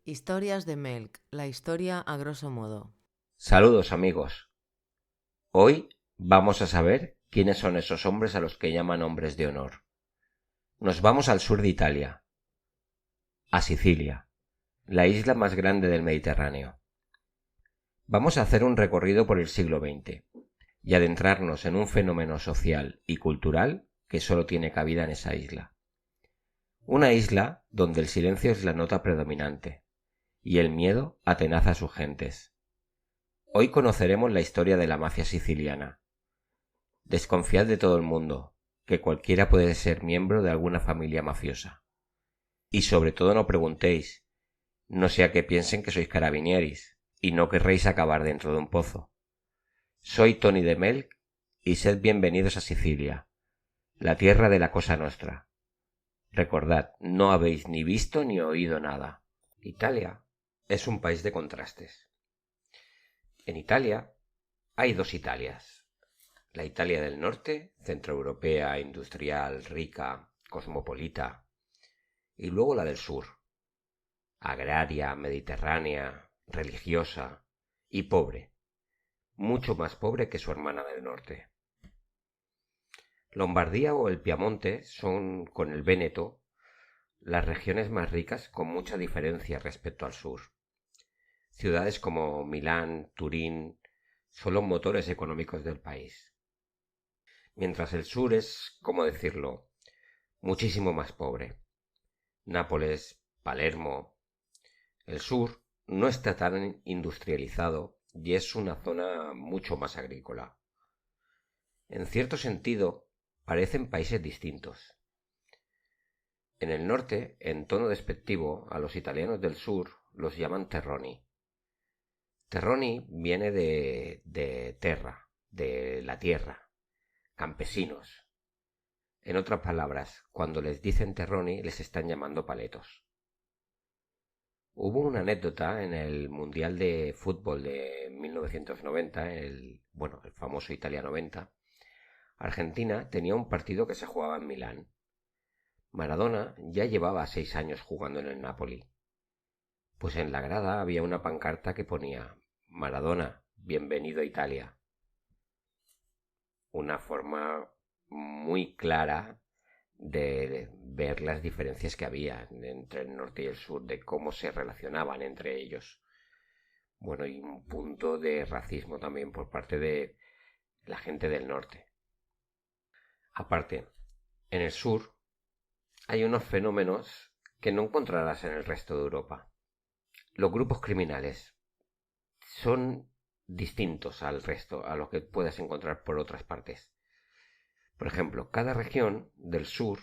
Historias de Melk, la historia a grosso modo. Saludos amigos. Hoy vamos a saber quiénes son esos hombres a los que llaman hombres de honor. Nos vamos al sur de Italia, a Sicilia, la isla más grande del Mediterráneo. Vamos a hacer un recorrido por el siglo XX y adentrarnos en un fenómeno social y cultural que solo tiene cabida en esa isla. Una isla donde el silencio es la nota predominante y el miedo atenaza a sus gentes. Hoy conoceremos la historia de la mafia siciliana. Desconfiad de todo el mundo, que cualquiera puede ser miembro de alguna familia mafiosa. Y sobre todo no preguntéis, no sea que piensen que sois carabinieris y no querréis acabar dentro de un pozo. Soy Tony de Melk y sed bienvenidos a Sicilia, la tierra de la Cosa Nostra. Recordad, no habéis ni visto ni oído nada. Italia es un país de contrastes. En Italia hay dos Italias. La Italia del norte, centroeuropea, industrial, rica, cosmopolita. Y luego la del sur, agraria, mediterránea, religiosa y pobre. Mucho más pobre que su hermana del norte. Lombardía o el Piamonte son, con el Véneto, las regiones más ricas con mucha diferencia respecto al sur. Ciudades como Milán, Turín, son los motores económicos del país. Mientras el sur es, ¿cómo decirlo?, muchísimo más pobre. Nápoles, Palermo. El sur no está tan industrializado y es una zona mucho más agrícola. En cierto sentido, parecen países distintos. En el norte, en tono despectivo, a los italianos del sur los llaman terroni. Terroni viene de terra, de la tierra, campesinos. En otras palabras, cuando les dicen terroni les están llamando paletos. Hubo una anécdota en el Mundial de Fútbol de 1990, el famoso Italia 90. Argentina tenía un partido que se jugaba en Milán. Maradona ya llevaba 6 años jugando en el Napoli. Pues en la grada había una pancarta que ponía: Maradona, bienvenido a Italia. Una forma muy clara de ver las diferencias que había entre el norte y el sur, de cómo se relacionaban entre ellos. Bueno, y un punto de racismo también por parte de la gente del norte. Aparte, en el sur hay unos fenómenos que no encontrarás en el resto de Europa. Los grupos criminales son distintos al resto, a lo que puedas encontrar por otras partes. Por ejemplo, cada región del sur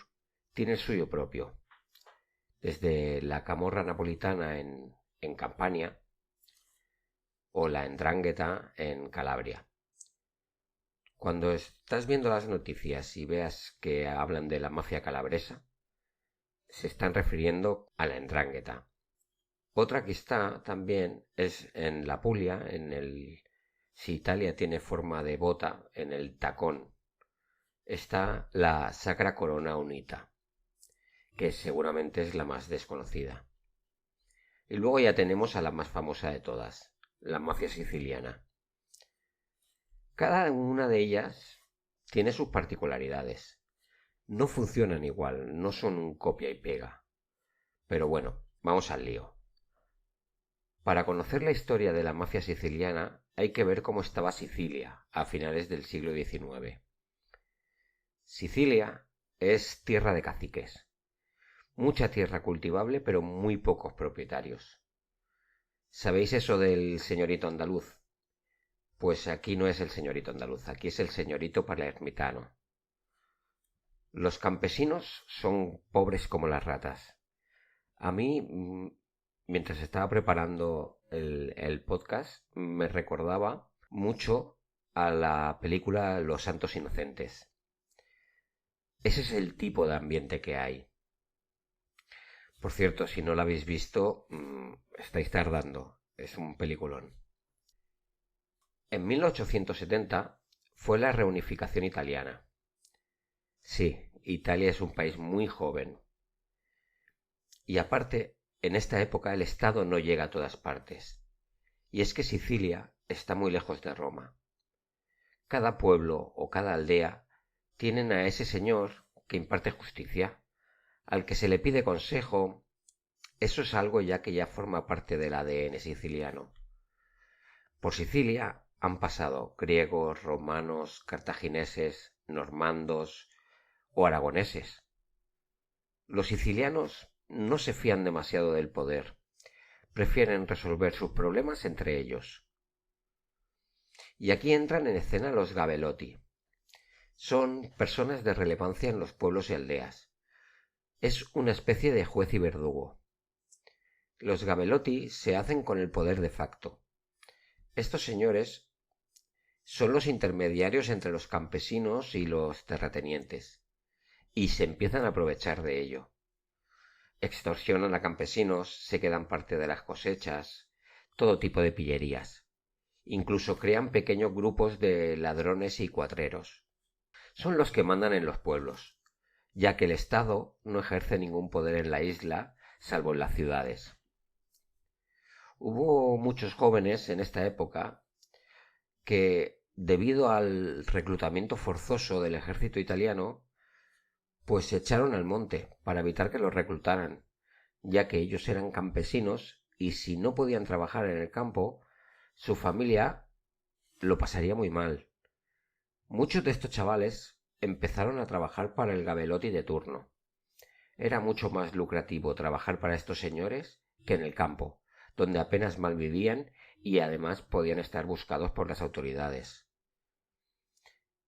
tiene el suyo propio. Desde la camorra napolitana en Campania o la 'ndrangheta en Calabria. Cuando estás viendo las noticias y veas que hablan de la mafia calabresa, se están refiriendo a la 'ndrangheta. Otra que está también es en la Puglia, si Italia tiene forma de bota, en el tacón, está la Sacra Corona Unita, que seguramente es la más desconocida. Y luego ya tenemos a la más famosa de todas, la mafia siciliana. Cada una de ellas tiene sus particularidades. No funcionan igual, no son un copia y pega. Pero bueno, vamos al lío. Para conocer la historia de la mafia siciliana hay que ver cómo estaba Sicilia a finales del siglo XIX. Sicilia es tierra de caciques. Mucha tierra cultivable, pero muy pocos propietarios. ¿Sabéis eso del señorito andaluz? Pues aquí no es el señorito andaluz, aquí es el señorito palermitano. Los campesinos son pobres como las ratas. A mí, mientras estaba preparando el podcast, me recordaba mucho a la película Los Santos Inocentes. Ese es el tipo de ambiente que hay. Por cierto, si no lo habéis visto, estáis tardando. Es un peliculón. En 1870 fue la reunificación italiana. Sí, Italia es un país muy joven. Y aparte, en esta época el Estado no llega a todas partes, y es que Sicilia está muy lejos de Roma. Cada pueblo o cada aldea tienen a ese señor que imparte justicia, al que se le pide consejo. Eso es algo ya que ya forma parte del ADN siciliano. Por Sicilia han pasado griegos, romanos, cartagineses, normandos o aragoneses. Los sicilianos no se fían demasiado del poder, prefieren resolver sus problemas entre ellos. Y aquí entran en escena los Gabelotti. Son personas de relevancia en los pueblos y aldeas. Es una especie de juez y verdugo. Los Gabelotti se hacen con el poder de facto. Estos señores son los intermediarios entre los campesinos y los terratenientes, y se empiezan a aprovechar de ello. Extorsionan a campesinos, se quedan parte de las cosechas, todo tipo de pillerías. Incluso crean pequeños grupos de ladrones y cuatreros. Son los que mandan en los pueblos, ya que el Estado no ejerce ningún poder en la isla, salvo en las ciudades. Hubo muchos jóvenes en esta época que, debido al reclutamiento forzoso del ejército italiano, pues se echaron al monte para evitar que los reclutaran, ya que ellos eran campesinos y si no podían trabajar en el campo, su familia lo pasaría muy mal. Muchos de estos chavales empezaron a trabajar para el Gabelotti de turno. Era mucho más lucrativo trabajar para estos señores que en el campo, donde apenas malvivían y además podían estar buscados por las autoridades.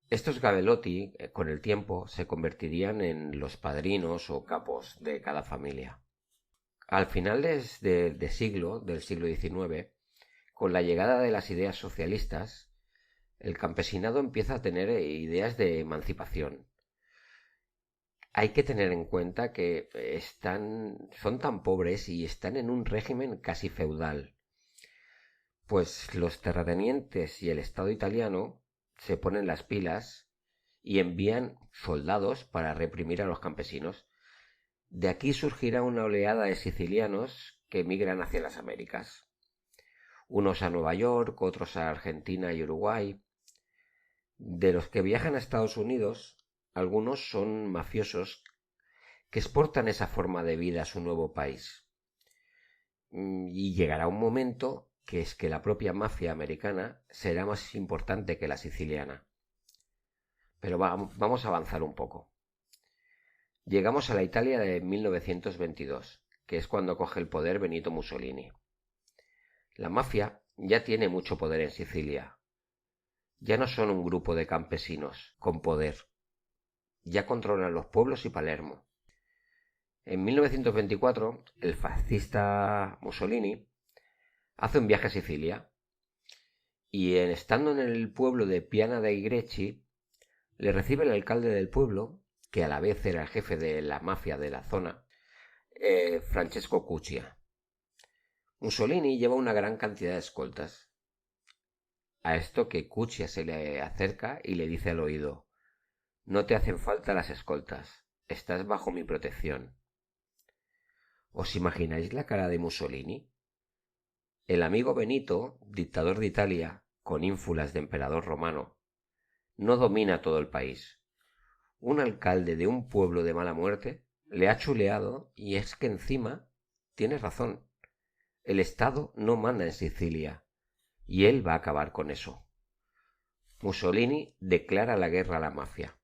Estos Gabelotti, con el tiempo, se convertirían en los padrinos o capos de cada familia. Al final del siglo XIX, con la llegada de las ideas socialistas, el campesinado empieza a tener ideas de emancipación. Hay que tener en cuenta que son tan pobres y están en un régimen casi feudal, pues los terratenientes y el Estado italiano se ponen las pilas y envían soldados para reprimir a los campesinos. De aquí surgirá una oleada de sicilianos que emigran hacia las Américas. Unos a Nueva York, otros a Argentina y Uruguay. De los que viajan a Estados Unidos, algunos son mafiosos que exportan esa forma de vida a su nuevo país. Y llegará un momento que es que la propia mafia americana será más importante que la siciliana. Pero vamos a avanzar un poco. Llegamos a la Italia de 1922, que es cuando coge el poder Benito Mussolini. La mafia ya tiene mucho poder en Sicilia. Ya no son un grupo de campesinos con poder. Ya controlan los pueblos y Palermo. En 1924, el fascista Mussolini hace un viaje a Sicilia y estando en el pueblo de Piana dei Greci, le recibe el alcalde del pueblo, que a la vez era el jefe de la mafia de la zona, Francesco Cuccia. Mussolini lleva una gran cantidad de escoltas. A esto que Cuccia se le acerca y le dice al oído: «No te hacen falta las escoltas, estás bajo mi protección». ¿Os imagináis la cara de Mussolini? El amigo Benito, dictador de Italia, con ínfulas de emperador romano, no domina todo el país. Un alcalde de un pueblo de mala muerte le ha chuleado y es que encima tiene razón. El Estado no manda en Sicilia y él va a acabar con eso. Mussolini declara la guerra a la mafia.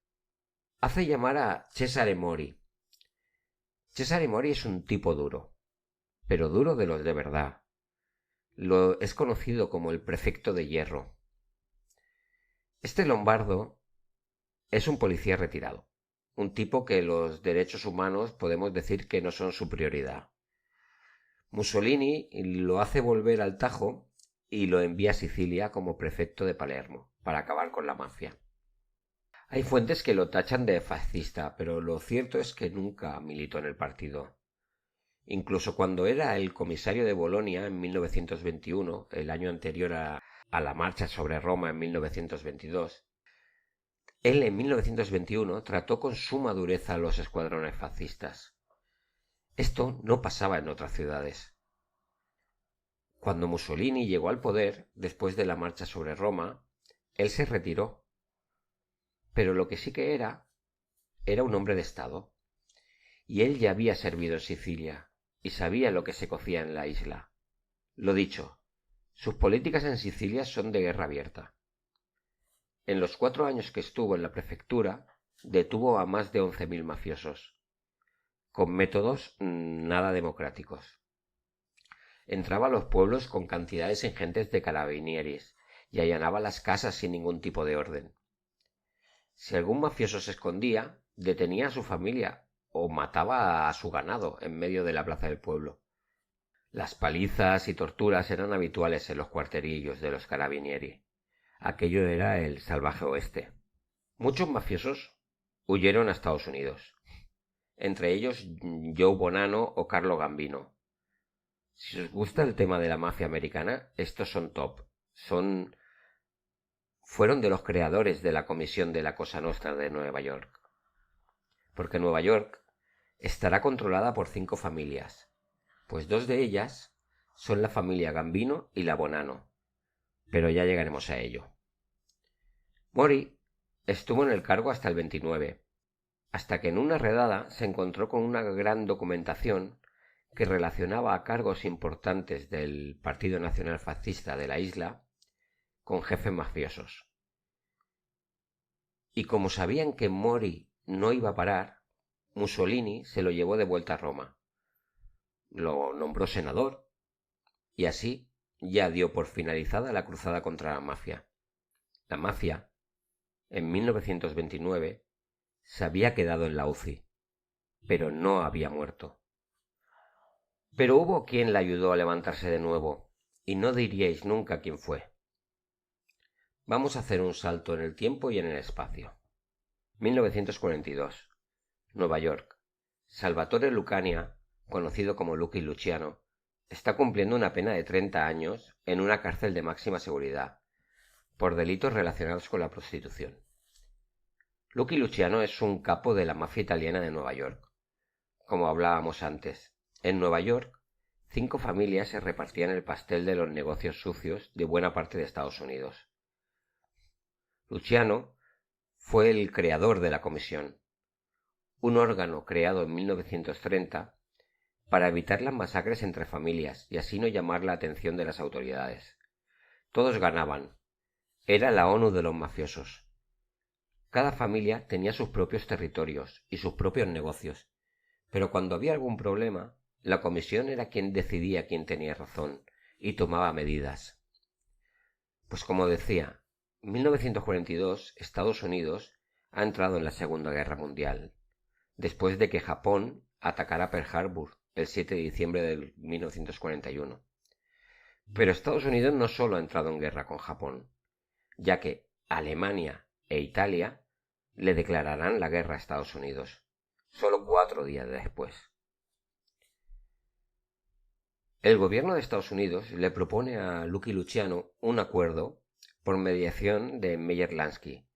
Hace llamar a Cesare Mori. Cesare Mori es un tipo duro, pero duro de los de verdad. Es conocido como el prefecto de hierro. Este lombardo es un policía retirado, un tipo que los derechos humanos podemos decir que no son su prioridad. Mussolini lo hace volver al Tajo y lo envía a Sicilia como prefecto de Palermo, para acabar con la mafia. Hay fuentes que lo tachan de fascista, pero lo cierto es que nunca militó en el partido. Incluso cuando era el comisario de Bolonia en 1921, el año anterior a la marcha sobre Roma en 1922, él en 1921 trató con suma dureza a los escuadrones fascistas. Esto no pasaba en otras ciudades. Cuando Mussolini llegó al poder, después de la marcha sobre Roma, él se retiró. Pero lo que sí que era un hombre de Estado. Y él ya había servido en Sicilia, y sabía lo que se cocía en la isla. Lo dicho, sus políticas en Sicilia son de guerra abierta. En los 4 años que estuvo en la prefectura, detuvo a más de 11.000 mafiosos, con métodos nada democráticos. Entraba a los pueblos con cantidades ingentes de carabinieris y allanaba las casas sin ningún tipo de orden. Si algún mafioso se escondía, detenía a su familia o mataba a su ganado en medio de la plaza del pueblo. Las palizas y torturas eran habituales en los cuarterillos de los carabinieri. Aquello era el salvaje oeste. Muchos mafiosos huyeron a Estados Unidos, entre ellos Joe Bonanno o Carlo Gambino. Si os gusta el tema de la mafia americana, estos son top. Fueron de los creadores de la Comisión de la Cosa Nostra de Nueva York. Porque Nueva York estará controlada por 5 familias, pues 2 de ellas son la familia Gambino y la Bonanno, pero ya llegaremos a ello. Mori estuvo en el cargo hasta el 29, hasta que en una redada se encontró con una gran documentación que relacionaba a cargos importantes del Partido Nacional Fascista de la isla con jefes mafiosos. Y como sabían que Mori no iba a parar, Mussolini se lo llevó de vuelta a Roma. Lo nombró senador y así ya dio por finalizada la cruzada contra la mafia. La mafia, en 1929, se había quedado en la UCI, pero no había muerto. Pero hubo quien la ayudó a levantarse de nuevo, y no diríais nunca quién fue. Vamos a hacer un salto en el tiempo y en el espacio. 1942. Nueva York. Salvatore Lucania, conocido como Lucky Luciano, está cumpliendo una pena de 30 años en una cárcel de máxima seguridad, por delitos relacionados con la prostitución. Lucky Luciano es un capo de la mafia italiana de Nueva York. Como hablábamos antes, en Nueva York, 5 familias se repartían el pastel de los negocios sucios de buena parte de Estados Unidos. Luciano fue el creador de la comisión, un órgano creado en 1930 para evitar las masacres entre familias y así no llamar la atención de las autoridades. Todos ganaban. Era la ONU de los mafiosos. Cada familia tenía sus propios territorios y sus propios negocios, pero cuando había algún problema, la comisión era quien decidía quién tenía razón y tomaba medidas. Pues como decía, en 1942 Estados Unidos ha entrado en la Segunda Guerra Mundial, después de que Japón atacara Pearl Harbor el 7 de diciembre de 1941. Pero Estados Unidos no solo ha entrado en guerra con Japón, ya que Alemania e Italia le declararán la guerra a Estados Unidos, solo 4 días después. El gobierno de Estados Unidos le propone a Lucky Luciano un acuerdo por mediación de Meyer Lansky,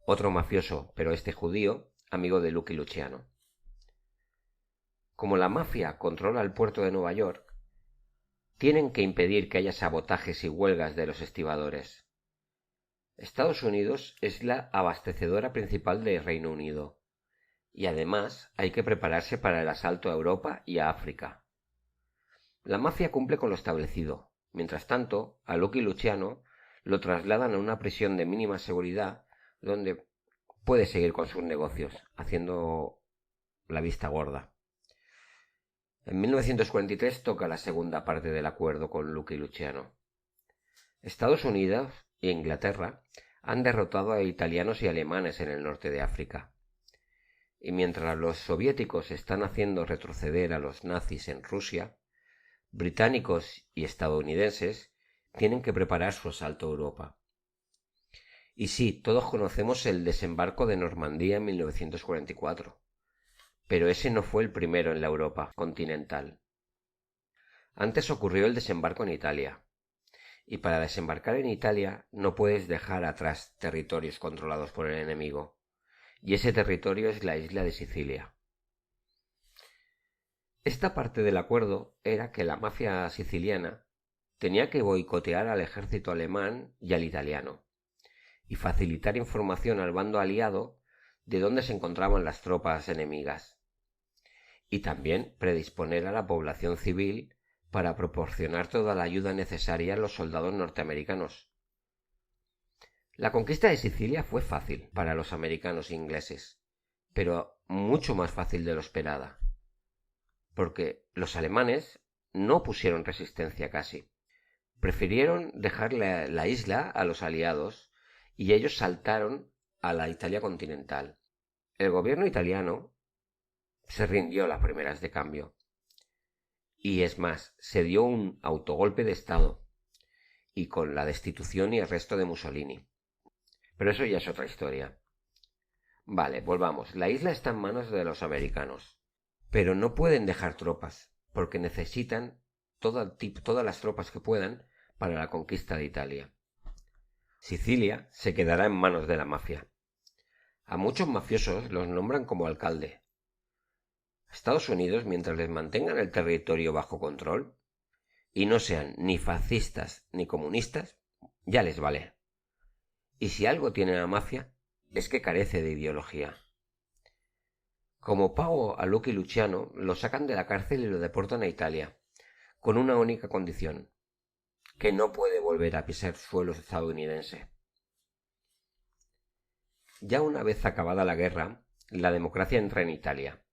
otro mafioso, pero este judío, amigo de Lucky Luciano. Como la mafia controla el puerto de Nueva York, tienen que impedir que haya sabotajes y huelgas de los estibadores. Estados Unidos es la abastecedora principal del Reino Unido, y además hay que prepararse para el asalto a Europa y a África. La mafia cumple con lo establecido. Mientras tanto, a Lucky Luciano lo trasladan a una prisión de mínima seguridad donde puede seguir con sus negocios, haciendo la vista gorda. En 1943 toca la segunda parte del acuerdo con Lucky Luciano. Estados Unidos e Inglaterra han derrotado a italianos y alemanes en el norte de África. Y mientras los soviéticos están haciendo retroceder a los nazis en Rusia, británicos y estadounidenses tienen que preparar su asalto a Europa. Y sí, todos conocemos el desembarco de Normandía en 1944. Pero ese no fue el primero en la Europa continental. Antes ocurrió el desembarco en Italia, y para desembarcar en Italia no puedes dejar atrás territorios controlados por el enemigo, y ese territorio es la isla de Sicilia. Esta parte del acuerdo era que la mafia siciliana tenía que boicotear al ejército alemán y al italiano, y facilitar información al bando aliado de dónde se encontraban las tropas enemigas, y también predisponer a la población civil para proporcionar toda la ayuda necesaria a los soldados norteamericanos. La conquista de Sicilia fue fácil para los americanos e ingleses, pero mucho más fácil de lo esperada, porque los alemanes no pusieron resistencia casi. Prefirieron dejar la isla a los aliados y ellos saltaron a la Italia continental. El gobierno italiano se rindió a las primeras de cambio. Y es más, se dio un autogolpe de estado, y con la destitución y arresto de Mussolini. Pero eso ya es otra historia. Vale, volvamos. La isla está en manos de los americanos, pero no pueden dejar tropas, porque necesitan todas las tropas que puedan para la conquista de Italia. Sicilia se quedará en manos de la mafia. A muchos mafiosos los nombran como alcalde. Estados Unidos, mientras les mantengan el territorio bajo control y no sean ni fascistas ni comunistas, ya les vale. Y si algo tiene la mafia, es que carece de ideología. Como pago a Lucky Luciano, lo sacan de la cárcel y lo deportan a Italia, con una única condición: que no puede volver a pisar suelo estadounidense. Ya una vez acabada la guerra, la democracia entra en Italia,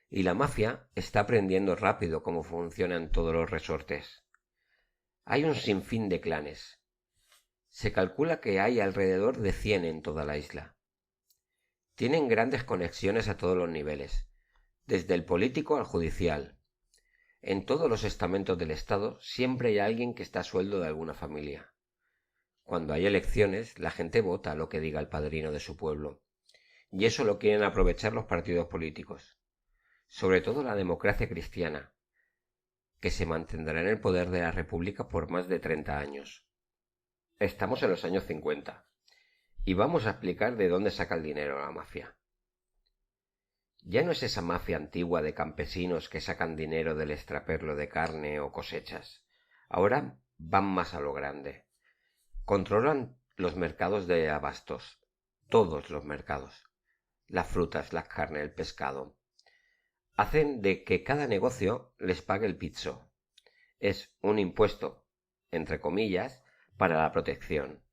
y la mafia está aprendiendo rápido cómo funcionan todos los resortes. Hay un sinfín de clanes. Se calcula que hay alrededor de 100 en toda la isla. Tienen grandes conexiones a todos los niveles, desde el político al judicial. En todos los estamentos del Estado siempre hay alguien que está a sueldo de alguna familia. Cuando hay elecciones, la gente vota lo que diga el padrino de su pueblo, y eso lo quieren aprovechar los partidos políticos, sobre todo la democracia cristiana, que se mantendrá en el poder de la República por más de 30 años. Estamos en los años 50, y vamos a explicar de dónde saca el dinero la mafia. Ya no es esa mafia antigua de campesinos que sacan dinero del extraperlo de carne o cosechas. Ahora van más a lo grande. Controlan los mercados de abastos, todos los mercados, las frutas, la carne, el pescado. Hacen de que cada negocio les pague el pizzo. Es un impuesto, entre comillas, para la protección.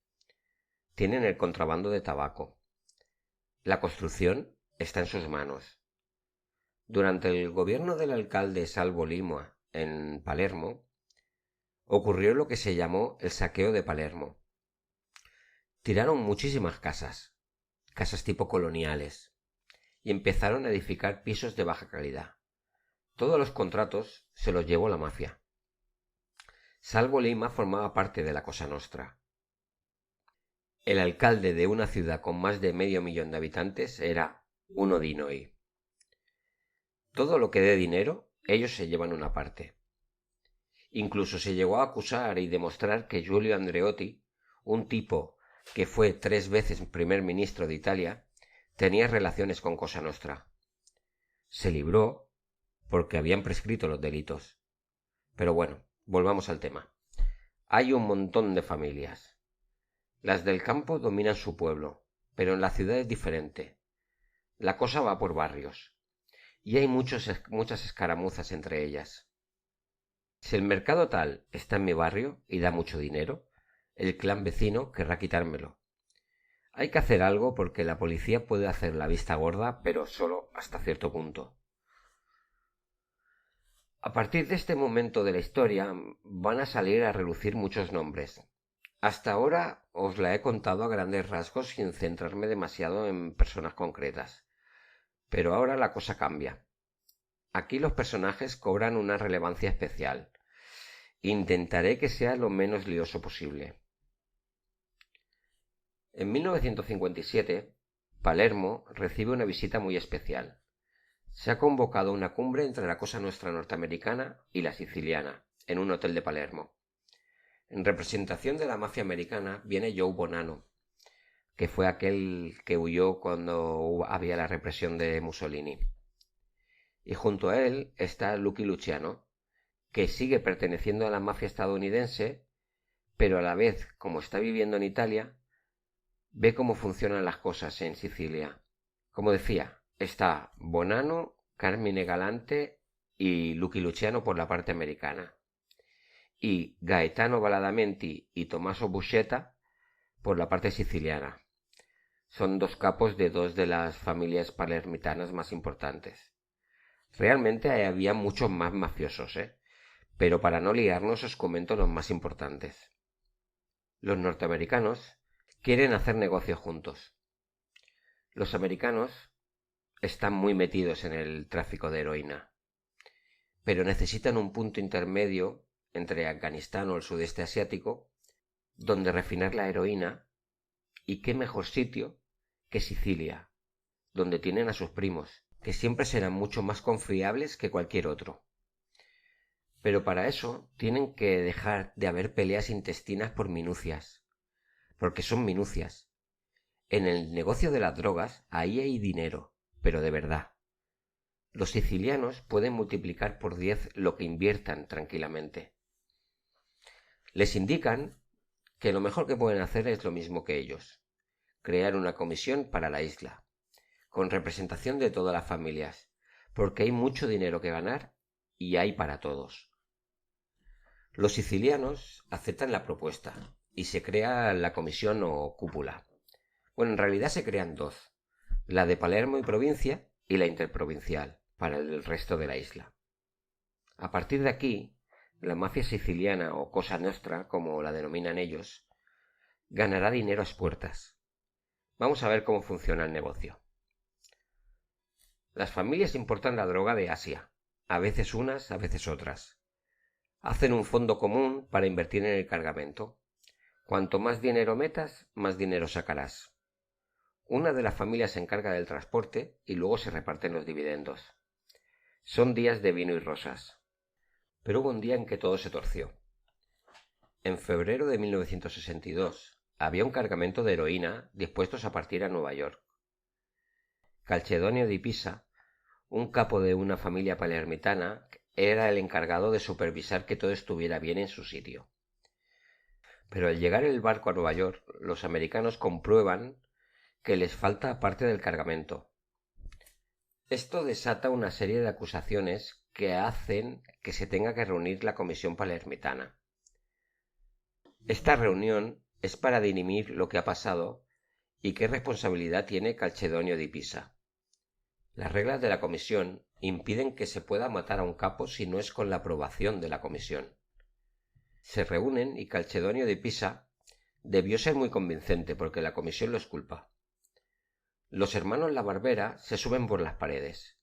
Tienen el contrabando de tabaco. La construcción está en sus manos. Durante el gobierno del alcalde Salvo Lima en Palermo, ocurrió lo que se llamó el saqueo de Palermo. Tiraron muchísimas casas tipo coloniales, y empezaron a edificar pisos de baja calidad. Todos los contratos se los llevó la mafia. Salvo Lima formaba parte de la Cosa Nostra. El alcalde de una ciudad con más de 500.000 de habitantes era uno di noi. Todo lo que dé dinero, ellos se llevan una parte. Incluso se llegó a acusar y demostrar que Giulio Andreotti, un tipo que fue 3 veces primer ministro de Italia, tenía relaciones con Cosa Nostra. Se libró porque habían prescrito los delitos. Pero bueno, volvamos al tema. Hay un montón de familias. Las del campo dominan su pueblo, pero en la ciudad es diferente. La cosa va por barrios, y hay muchas escaramuzas entre ellas. Si el mercado tal está en mi barrio y da mucho dinero, el clan vecino querrá quitármelo. Hay que hacer algo porque la policía puede hacer la vista gorda, pero solo hasta cierto punto. A partir de este momento de la historia van a salir a relucir muchos nombres. Hasta ahora os la he contado a grandes rasgos sin centrarme demasiado en personas concretas. Pero ahora la cosa cambia. Aquí los personajes cobran una relevancia especial. Intentaré que sea lo menos lioso posible. En 1957, Palermo recibe una visita muy especial. Se ha convocado una cumbre entre la Cosa Nostra norteamericana y la siciliana, en un hotel de Palermo. En representación de la mafia americana viene Joe Bonanno, que fue aquel que huyó cuando había la represión de Mussolini. y junto a él está Lucky Luciano, que sigue perteneciendo a la mafia estadounidense, pero a la vez, como está viviendo en Italia, ve cómo funcionan las cosas en Sicilia. Como decía, está Bonanno, Carmine Galante y Lucky Luciano por la parte americana, y Gaetano Badalamenti y Tommaso Buscetta por la parte siciliana. Son dos capos de dos de las familias palermitanas más importantes. Realmente había muchos más mafiosos, pero para no liarnos os comento los más importantes. Los norteamericanos quieren hacer negocio juntos. Los americanos están muy metidos en el tráfico de heroína, pero necesitan un punto intermedio entre Afganistán o el sudeste asiático donde refinar la heroína, y qué mejor sitio que Sicilia, donde tienen a sus primos, que siempre serán mucho más confiables que cualquier otro. Pero para eso tienen que dejar de haber peleas intestinas por minucias, porque son minucias. En el negocio de las drogas, ahí hay dinero, pero de verdad. Los sicilianos pueden multiplicar por 10 lo que inviertan tranquilamente. Les indican que lo mejor que pueden hacer es lo mismo que ellos: crear una comisión para la isla, con representación de todas las familias, porque hay mucho dinero que ganar y hay para todos. Los sicilianos aceptan la propuesta y se crea la comisión o cúpula. Bueno, en realidad se crean dos: la de Palermo y provincia y la interprovincial para el resto de la isla. A partir de aquí, la mafia siciliana, o Cosa Nostra, como la denominan ellos, ganará dinero a expuertas. Vamos a ver cómo funciona el negocio. Las familias importan la droga de Asia, a veces unas, a veces otras. Hacen un fondo común para invertir en el cargamento. Cuanto más dinero metas, más dinero sacarás. Una de las familias se encarga del transporte y luego se reparten los dividendos. Son días de vino y rosas. Pero hubo un día en que todo se torció. En febrero de 1962 había un cargamento de heroína dispuestos a partir a Nueva York. Calcedonio di Pisa, un capo de una familia palermitana, era el encargado de supervisar que todo estuviera bien en su sitio. Pero al llegar el barco a Nueva York, los americanos comprueban que les falta parte del cargamento. Esto desata una serie de acusaciones que hacen que se tenga que reunir la comisión palermitana. Esta reunión es para dirimir lo que ha pasado y qué responsabilidad tiene Calcedonio di Pisa. Las reglas de la comisión impiden que se pueda matar a un capo si no es con la aprobación de la comisión. Se reúnen y Calcedonio di Pisa debió ser muy convincente porque la comisión los culpa. Los hermanos La Barbera se suben por las paredes.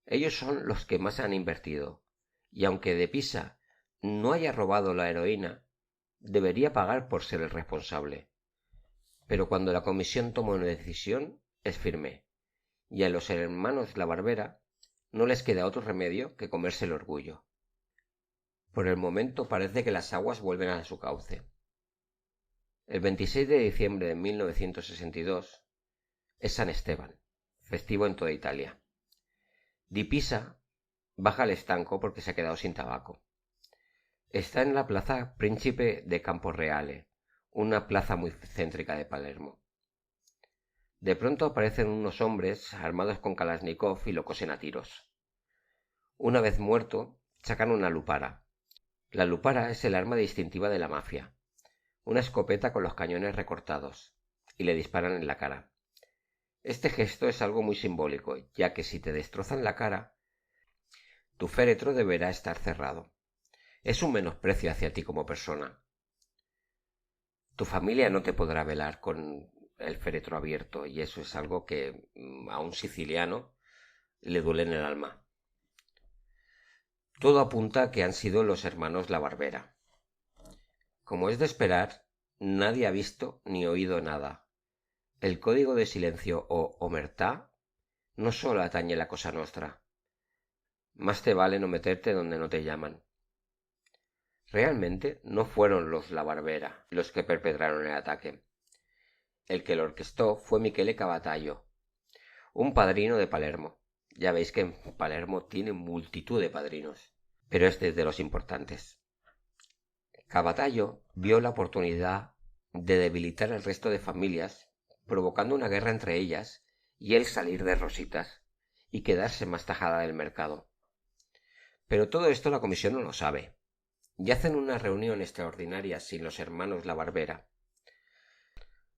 Ellos son los que más han invertido, y aunque de Pisa no haya robado la heroína, debería pagar por ser el responsable. Pero cuando la comisión toma una decisión, es firme, y a los hermanos La Barbera no les queda otro remedio que comerse el orgullo. Por el momento parece que las aguas vuelven a su cauce. El 26 de diciembre de 1962 es San Esteban, festivo en toda Italia. Di Pisa baja al estanco porque se ha quedado sin tabaco. Está en la plaza Príncipe de Camporeale, una plaza muy céntrica de Palermo. De pronto aparecen unos hombres armados con Kalashnikov y lo cosen a tiros. Una vez muerto, sacan una lupara. La lupara es el arma distintiva de la mafia, una escopeta con los cañones recortados, y le disparan en la cara. Este gesto es algo muy simbólico, ya que si te destrozan la cara, tu féretro deberá estar cerrado. Es un menosprecio hacia ti como persona. Tu familia no te podrá velar con el féretro abierto, y eso es algo que a un siciliano le duele en el alma. Todo apunta a que han sido los hermanos La Barbera. Como es de esperar, nadie ha visto ni oído nada. El código de silencio o omertà no solo atañe la Cosa Nostra. Más te vale no meterte donde no te llaman. Realmente no fueron los La Barbera los que perpetraron el ataque. El que lo orquestó fue Michele Cavataio, un padrino de Palermo, Ya veis que en Palermo tiene multitud de padrinos, pero este es de los importantes. Cavatayo vio la oportunidad de debilitar al resto de familias, provocando una guerra entre ellas y él salir de rositas y quedarse más tajada del mercado. Pero todo esto la comisión no lo sabe, y hacen una reunión extraordinaria sin los hermanos La Barbera.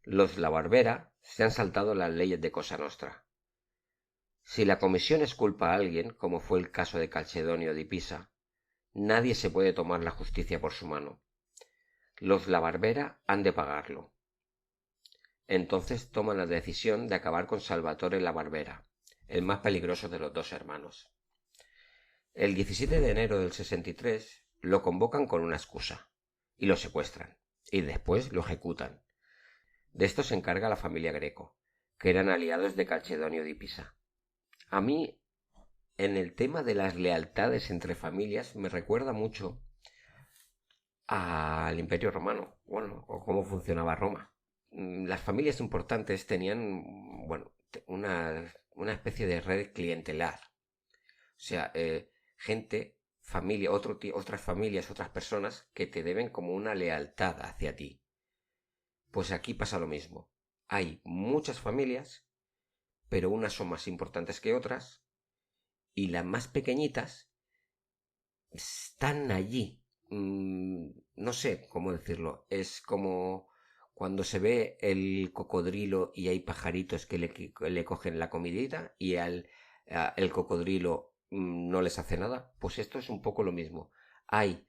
Los La Barbera se han saltado las leyes de Cosa Nostra. Si la comisión exculpa a alguien, como fue el caso de Calcedonio di Pisa, nadie se puede tomar la justicia por su mano. Los La Barbera han de pagarlo. Entonces toman la decisión de acabar con Salvatore La Barbera, el más peligroso de los dos hermanos. El 17 de enero del 63 lo convocan con una excusa y lo secuestran, y después lo ejecutan. De esto se encarga la familia Greco, que eran aliados de Calcedonio di Pisa. A mí, en el tema de las lealtades entre familias, me recuerda mucho al Imperio Romano, bueno, o cómo funcionaba Roma. Las familias importantes tenían, bueno, una especie de red clientelar. O sea, gente, familia, otras familias, otras personas que te deben como una lealtad hacia ti. Pues aquí pasa lo mismo. Hay muchas familias, pero unas son más importantes que otras, y las más pequeñitas están allí. No sé cómo decirlo. Es como cuando se ve el cocodrilo y hay pajaritos que le cogen la comidita y el cocodrilo no les hace nada. Pues esto es un poco lo mismo. Hay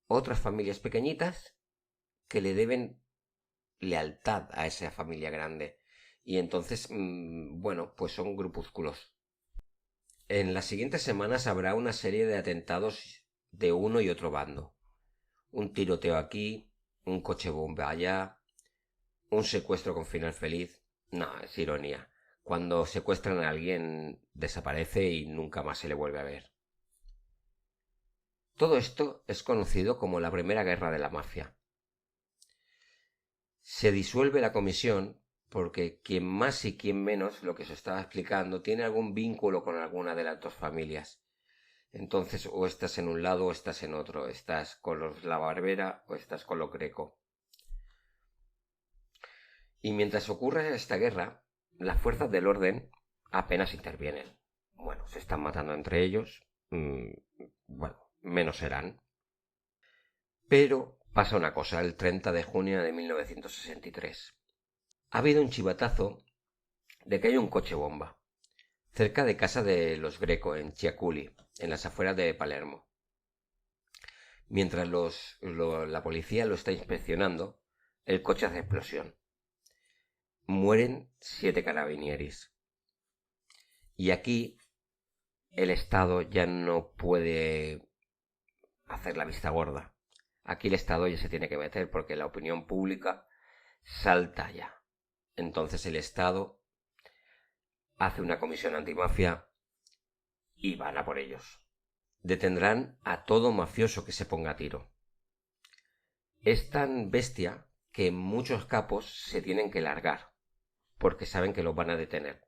otras familias pequeñitas que le deben lealtad a esa familia grande. Y entonces, bueno, pues son grupúsculos. En las siguientes semanas habrá una serie de atentados de uno y otro bando. Un tiroteo aquí, un coche bomba allá, un secuestro con final feliz. No, es ironía. Cuando secuestran a alguien desaparece y nunca más se le vuelve a ver. Todo esto es conocido como la Primera Guerra de la Mafia. Se disuelve la comisión porque quien más y quien menos, lo que se estaba explicando, tiene algún vínculo con alguna de las dos familias. Entonces o estás en un lado o estás en otro, estás con los La Barbera o estás con los Greco. Y mientras ocurre esta guerra, las fuerzas del orden apenas intervienen. Bueno, se están matando entre ellos, bueno, menos serán. Pero pasa una cosa, el 30 de junio de 1963. Ha habido un chivatazo de que hay un coche bomba cerca de casa de los Greco en Chiaculi, en las afueras de Palermo. Mientras la policía lo está inspeccionando, el coche hace explosión. Mueren 7 carabinieris. Y aquí el Estado ya no puede hacer la vista gorda. Aquí el Estado ya se tiene que meter porque la opinión pública salta ya. Entonces el Estado hace una comisión antimafia y van a por ellos. Detendrán a todo mafioso que se ponga a tiro. Es tan bestia que muchos capos se tienen que largar porque saben que los van a detener.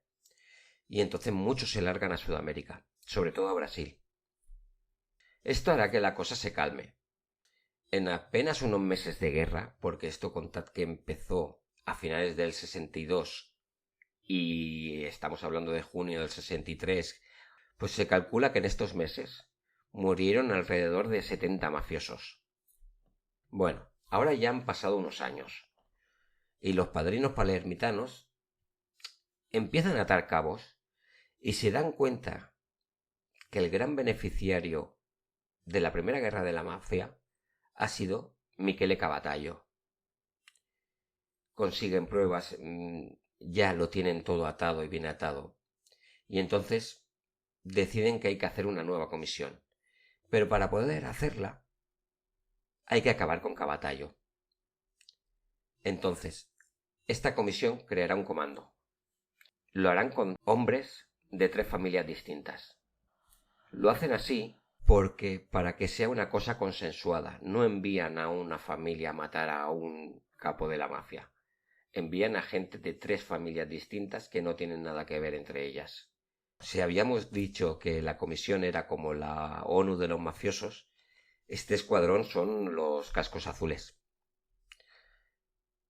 Y entonces muchos se largan a Sudamérica, sobre todo a Brasil. Esto hará que la cosa se calme. En apenas unos meses de guerra, porque esto contad que empezó a finales del 62 y estamos hablando de junio del 63, pues se calcula que en estos meses murieron alrededor de 70 mafiosos. Bueno, ahora ya han pasado unos años y los padrinos palermitanos empiezan a atar cabos y se dan cuenta que el gran beneficiario de la Primera Guerra de la Mafia ha sido Michele Cavataio. Consiguen pruebas, ya lo tienen todo atado y bien atado. Y entonces deciden que hay que hacer una nueva comisión. Pero para poder hacerla hay que acabar con Cavataio. Entonces, esta comisión creará un comando. Lo harán con hombres de 3 familias distintas. Lo hacen así porque para que sea una cosa consensuada, no envían a una familia a matar a un capo de la mafia. Envían a gente de 3 familias distintas que no tienen nada que ver entre ellas. Si habíamos dicho que la comisión era como la ONU de los mafiosos, este escuadrón son los cascos azules.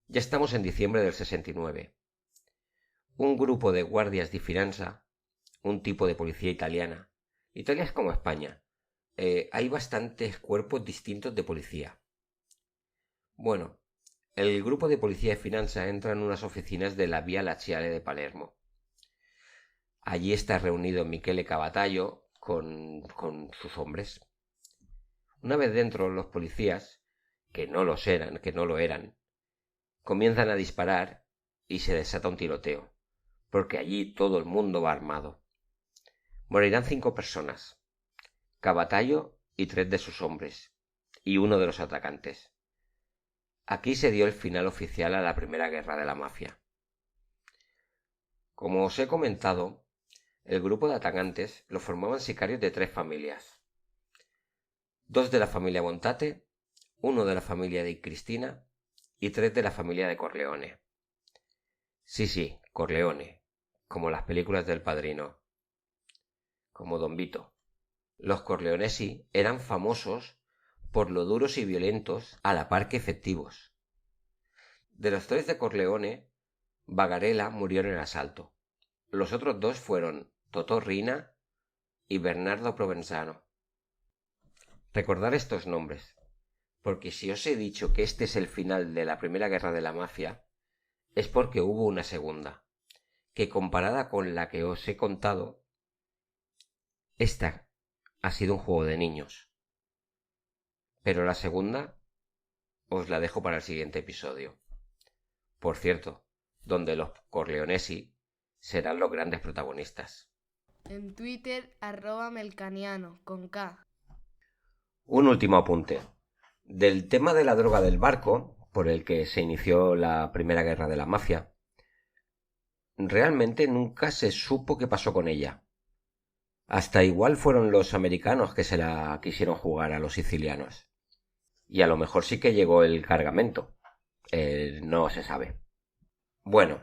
Ya estamos en diciembre del 69. Un grupo de guardias di finanza, un tipo de policía italiana. Italia es como España. Hay bastantes cuerpos distintos de policía. Bueno, el grupo de policía de finanza entra en unas oficinas de la Via Laziale de Palermo. Allí está reunido Michele Cavatallo con sus hombres. Una vez dentro, los policías, que no lo eran, comienzan a disparar y se desata un tiroteo, porque allí todo el mundo va armado. Morirán 5 personas, Cavatallo y 3 de sus hombres, y uno de los atacantes. Aquí se dio el final oficial a la primera guerra de la mafia. Como os he comentado, el grupo de atacantes lo formaban sicarios de 3 familias. 2 de la familia Montate, 1 de la familia Di Cristina y 3 de la familia de Corleone. Sí, Corleone, como las películas del Padrino, como Don Vito. Los Corleonesi eran famosos por lo duros y violentos a la par que efectivos. De los 3 de Corleone, Bagarella murió en el asalto. Los otros 2 fueron Totò Riina y Bernardo Provenzano. Recordad estos nombres, porque si os he dicho que este es el final de la primera guerra de la mafia, es porque hubo una segunda, que comparada con la que os he contado, esta ha sido un juego de niños. Pero la segunda os la dejo para el siguiente episodio. Por cierto, donde los Corleonesi serán los grandes protagonistas. En Twitter, @melcaniano, con K. Un último apunte. Del tema de la droga del barco, por el que se inició la primera guerra de la mafia, realmente nunca se supo qué pasó con ella. Hasta igual fueron los americanos que se la quisieron jugar a los sicilianos. Y a lo mejor sí que llegó el cargamento. No se sabe. Bueno,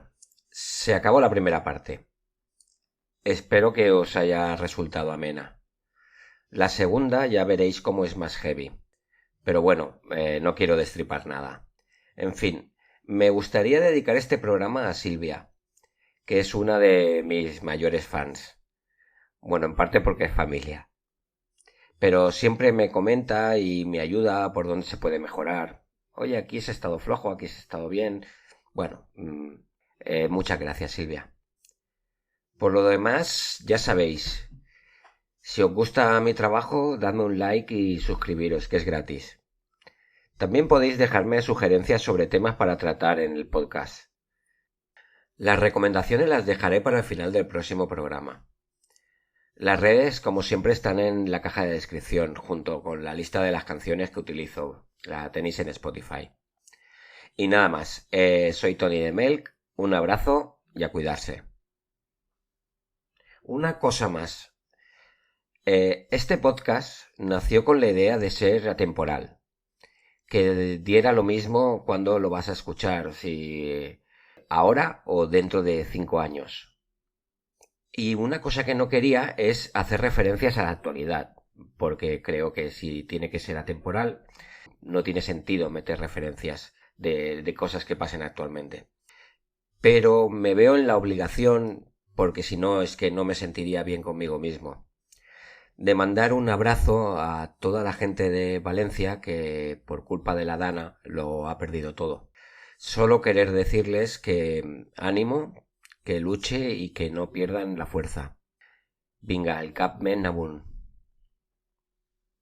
se acabó la primera parte. Espero que os haya resultado amena. La segunda ya veréis cómo es más heavy. Pero bueno, no quiero destripar nada. En fin, me gustaría dedicar este programa a Silvia, que es una de mis mayores fans. Bueno, en parte porque es familia. Pero siempre me comenta y me ayuda por dónde se puede mejorar. Oye, aquí has estado flojo, aquí has estado bien. Bueno, muchas gracias, Silvia. Por lo demás, ya sabéis, si os gusta mi trabajo, dadme un like y suscribiros, que es gratis. También podéis dejarme sugerencias sobre temas para tratar en el podcast. Las recomendaciones las dejaré para el final del próximo programa. Las redes, como siempre, están en la caja de descripción, junto con la lista de las canciones que utilizo. La tenéis en Spotify. Y nada más, soy Tony de Melk, un abrazo y a cuidarse. Una cosa más. Este podcast nació con la idea de ser atemporal, que diera lo mismo cuando lo vas a escuchar, si ahora o dentro de 5 años. Y una cosa que no quería es hacer referencias a la actualidad, porque creo que si tiene que ser atemporal, no tiene sentido meter referencias de cosas que pasen actualmente. Pero me veo en la obligación, porque si no es que no me sentiría bien conmigo mismo, de mandar un abrazo a toda la gente de Valencia que por culpa de la Dana lo ha perdido todo. Solo querer decirles que ánimo, que luche y que no pierdan la fuerza. Vinga, el cap men amunt.